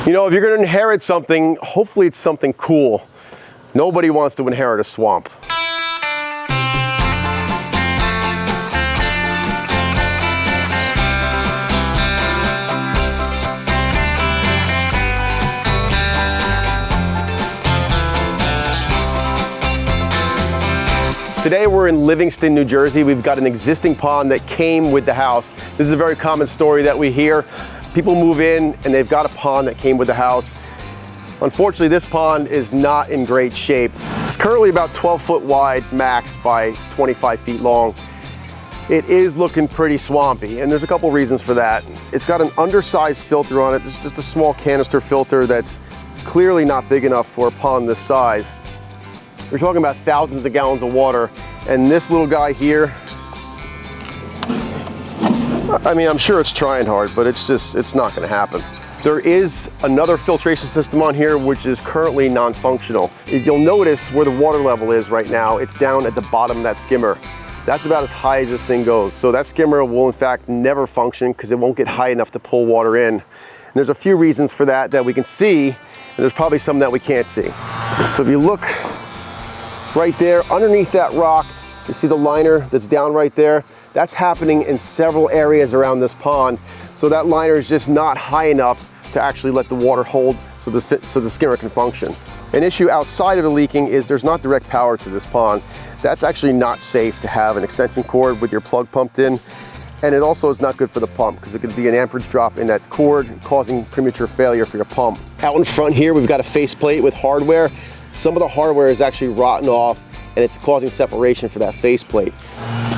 You know, if you're gonna inherit something, hopefully it's something cool. Nobody wants to inherit a swamp. Today we're in Livingston, New Jersey. We've got an existing pond that came with the house. This is a very common story that we hear. People move in and they've got a pond that came with the house. Unfortunately, this pond is not in great shape. It's currently about 12 foot wide max by 25 feet long. It is looking pretty swampy, and there's a couple reasons for that. It's got an undersized filter on it. It's just a small canister filter that's clearly not big enough for a pond this size. We're talking about thousands of gallons of water, and this little guy here, I mean, I'm sure it's trying hard, but it's not gonna happen. There is another filtration system on here which is currently non-functional. You'll notice where the water level is right now, it's down at the bottom of that skimmer. That's about as high as this thing goes. So that skimmer will in fact never function because it won't get high enough to pull water in. And there's a few reasons for that we can see, and there's probably some that we can't see. So if you look right there, underneath that rock, you see the liner that's down right there? That's happening in several areas around this pond. So that liner is just not high enough to actually let the water hold so the skimmer can function. An issue outside of the leaking is there's not direct power to this pond. That's actually not safe to have an extension cord with your plug pumped in. And it also is not good for the pump because it could be an amperage drop in that cord causing premature failure for your pump. Out in front here, we've got a faceplate with hardware. Some of the hardware is actually rotten off and it's causing separation for that faceplate.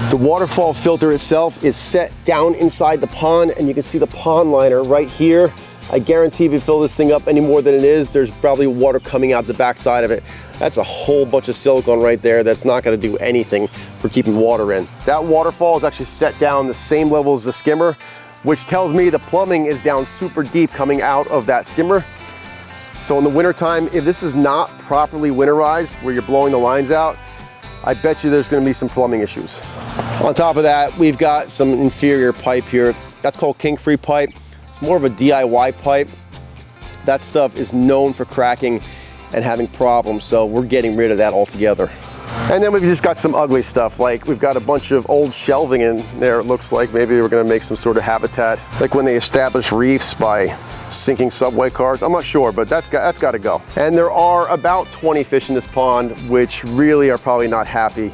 The waterfall filter itself is set down inside the pond, and you can see the pond liner right here. I guarantee if you fill this thing up any more than it is, there's probably water coming out the backside of it. That's a whole bunch of silicone right there that's not gonna do anything for keeping water in. That waterfall is actually set down the same level as the skimmer, which tells me the plumbing is down super deep coming out of that skimmer. So in the wintertime, if this is not properly winterized, where you're blowing the lines out, I bet you there's gonna be some plumbing issues. On top of that, we've got some inferior pipe here. That's called kink-free pipe. It's more of a DIY pipe. That stuff is known for cracking and having problems, so we're getting rid of that altogether. And then we've just got some ugly stuff, like we've got a bunch of old shelving in there. It looks like maybe we're gonna make some sort of habitat, like when they establish reefs by sinking subway cars. I'm not sure, but that's got to go. And there are about 20 fish in this pond, which really are probably not happy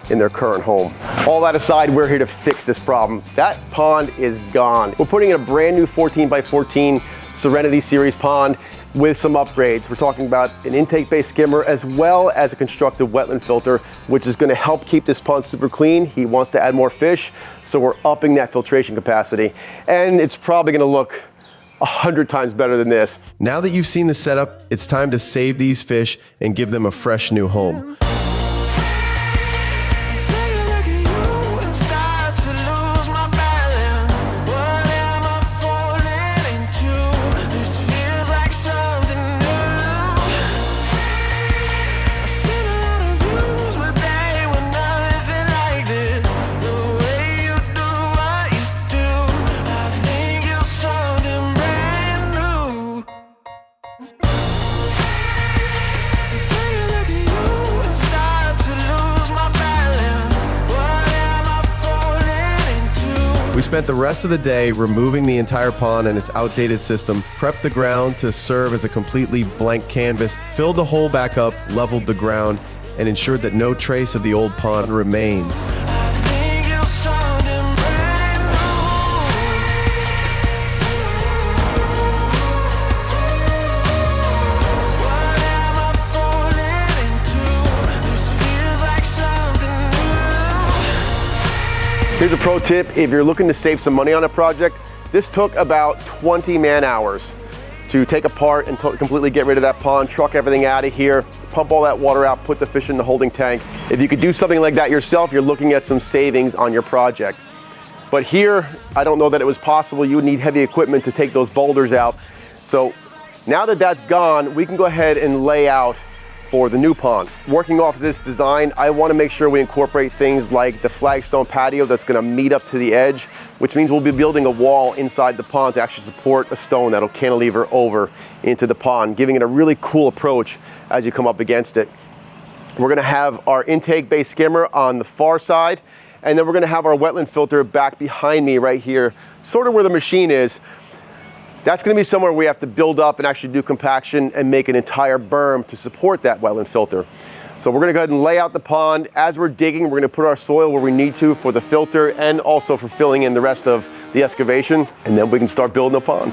in their current home. All that aside, we're here to fix this problem. That pond is gone. We're putting in a brand new 14 by 14 Serenity Series pond with some upgrades. We're talking about an intake-based skimmer as well as a constructed wetland filter, which is gonna help keep this pond super clean. He wants to add more fish, so we're upping that filtration capacity. And it's probably gonna look 100 times better than this. Now that you've seen the setup, it's time to save these fish and give them a fresh new home. We spent the rest of the day removing the entire pond and its outdated system, prepped the ground to serve as a completely blank canvas, filled the hole back up, leveled the ground, and ensured that no trace of the old pond remains. Here's a pro tip, if you're looking to save some money on a project, this took about 20 man-hours to take apart and completely get rid of that pond, truck everything out of here, pump all that water out, put the fish in the holding tank. If you could do something like that yourself, you're looking at some savings on your project. But here, I don't know that it was possible. You would need heavy equipment to take those boulders out. So now that that's gone, we can go ahead and lay out for the new pond. Working off this design, I want to make sure we incorporate things like the flagstone patio that's going to meet up to the edge which means we'll be building a wall inside the pond to actually support a stone that'll cantilever over into the pond, giving it a really cool approach as you come up against it. We're gonna have our intake-based skimmer on the far side, and then we're gonna have our wetland filter back behind me right here, sort of where the machine is. That's gonna be somewhere we have to build up and actually do compaction and make an entire berm to support that wetland filter. So we're gonna go ahead and lay out the pond. As we're digging, we're gonna put our soil where we need to for the filter and also for filling in the rest of the excavation, and then we can start building a pond.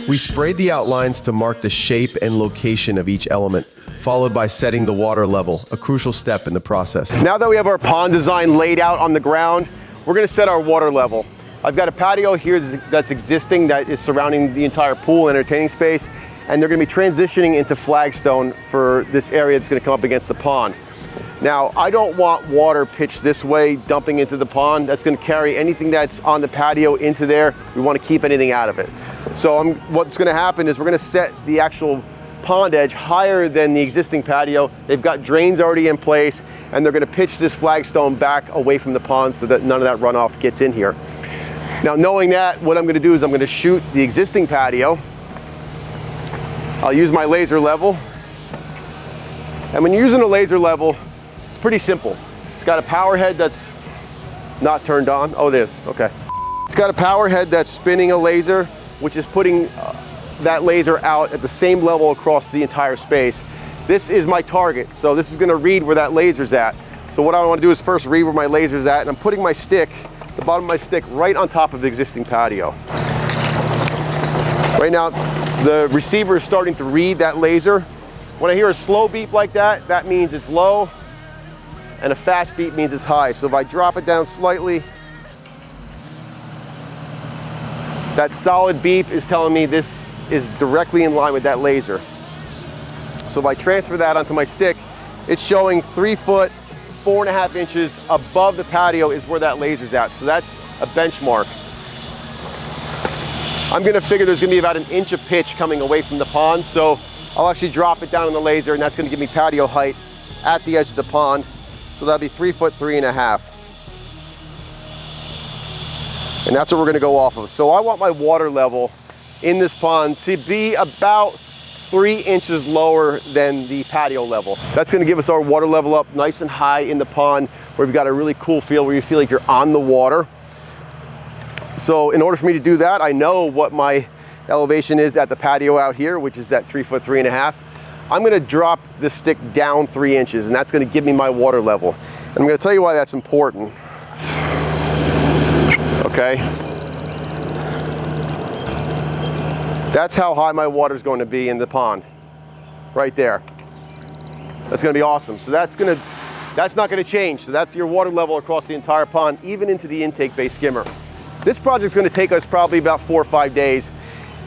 We sprayed the outlines to mark the shape and location of each element, followed by setting the water level, a crucial step in the process. Now that we have our pond design laid out on the ground, we're gonna set our water level. I've got a patio here that's existing that is surrounding the entire pool and entertaining space, and they're gonna be transitioning into flagstone for this area that's gonna come up against the pond. Now, I don't want water pitched this way, dumping into the pond. That's gonna carry anything that's on the patio into there. We wanna keep anything out of it. So what's gonna happen is we're gonna set the actual pond edge higher than the existing patio. They've got drains already in place, and they're gonna pitch this flagstone back away from the pond so that none of that runoff gets in here. Now, knowing that, what I'm gonna do is I'm gonna shoot the existing patio. I'll use my laser level. And when you're using a laser level, it's pretty simple. It's got a power head that's not turned on. Oh, it is, okay. It's got a power head that's spinning a laser, which is putting that laser out at the same level across the entire space. This is my target, so this is gonna read where that laser's at. So what I wanna do is first read where my laser's at, and I'm putting my stick, the bottom of my stick, right on top of the existing patio. Right now, the receiver is starting to read that laser. When I hear a slow beep like that, that means it's low, and a fast beep means it's high. So if I drop it down slightly, that solid beep is telling me this is directly in line with that laser. So if I transfer that onto my stick, it's showing 3 foot, 4.5 inches above the patio is where that laser's at. So that's a benchmark. I'm gonna figure there's gonna be about 1 inch of pitch coming away from the pond. So I'll actually drop it down on the laser, and that's gonna give me patio height at the edge of the pond. So that'll be 3 foot, 3.5. And that's what we're gonna go off of. So I want my water level in this pond to be about 3 inches lower than the patio level. That's gonna give us our water level up nice and high in the pond, where we've got a really cool feel where you feel like you're on the water. So in order for me to do that, I know what my elevation is at the patio out here, which is at 3 foot, 3.5. I'm gonna drop this stick down 3 inches, and that's gonna give me my water level. And I'm gonna tell you why that's important. Okay. That's how high my water is going to be in the pond, right there. That's gonna be awesome. So that's not gonna change. So that's your water level across the entire pond, even into the intake-based skimmer. This project's gonna take us probably about 4 or 5 days.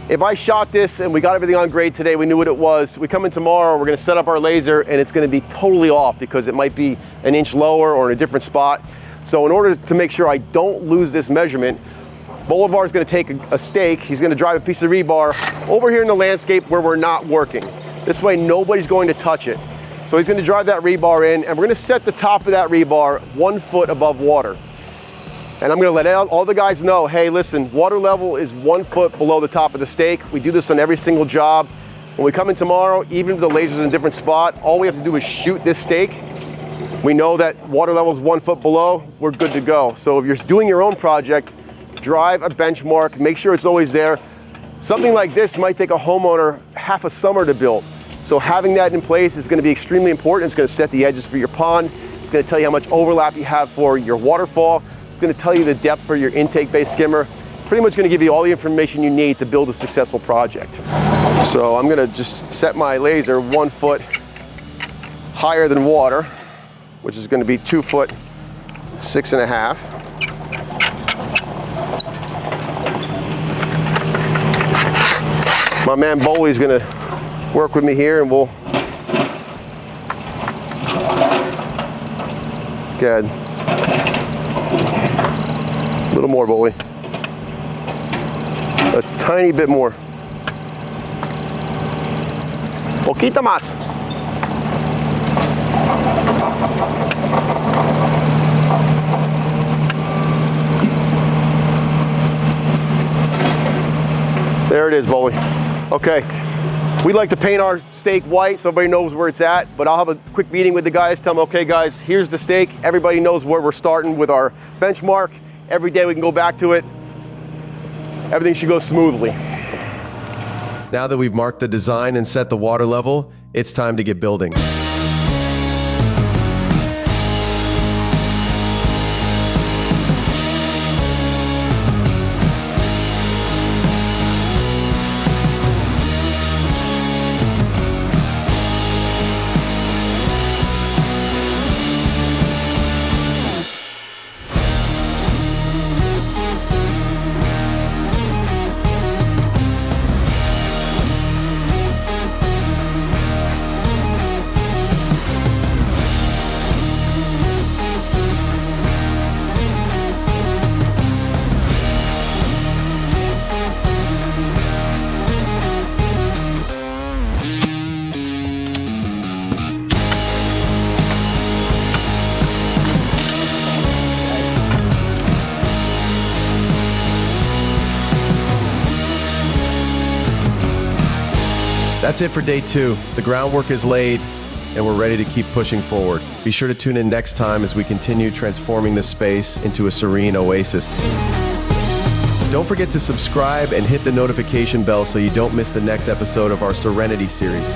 If I shot this and we got everything on grade today, we knew what it was, we come in tomorrow, we're gonna set up our laser, and it's gonna be totally off because it might be 1 inch lower or in a different spot. So in order to make sure I don't lose this measurement, Bolivar's gonna take a stake, he's gonna drive a piece of rebar over here in the landscape where we're not working. This way nobody's going to touch it. So he's gonna drive that rebar in, and we're gonna set the top of that rebar 1 foot above water. And I'm gonna let all the guys know, hey, listen, water level is 1 foot below the top of the stake. We do this on every single job. When we come in tomorrow, even if the laser's in a different spot, all we have to do is shoot this stake. We know that water level is 1 foot below, we're good to go. So if you're doing your own project, drive a benchmark, make sure it's always there. Something like this might take a homeowner half a summer to build. So having that in place is gonna be extremely important. It's gonna set the edges for your pond. It's gonna tell you how much overlap you have for your waterfall. It's gonna tell you the depth for your intake-based skimmer. It's pretty much gonna give you all the information you need to build a successful project. So I'm gonna just set my laser 1 foot higher than water, which is going to be 2 foot 6.5. My man Boley's going to work with me here, and we'll good. A little more, Boley. A tiny bit more. Poquito más. There it is, Boley. Okay. We like to paint our steak white so everybody knows where it's at, but I'll have a quick meeting with the guys, tell them, okay guys, here's the steak. Everybody knows where we're starting with our benchmark. Every day we can go back to it. Everything should go smoothly. Now that we've marked the design and set the water level, it's time to get building. That's it for day 2. The groundwork is laid, and we're ready to keep pushing forward. Be sure to tune in next time as we continue transforming this space into a serene oasis. Don't forget to subscribe and hit the notification bell so you don't miss the next episode of our Serenity Series.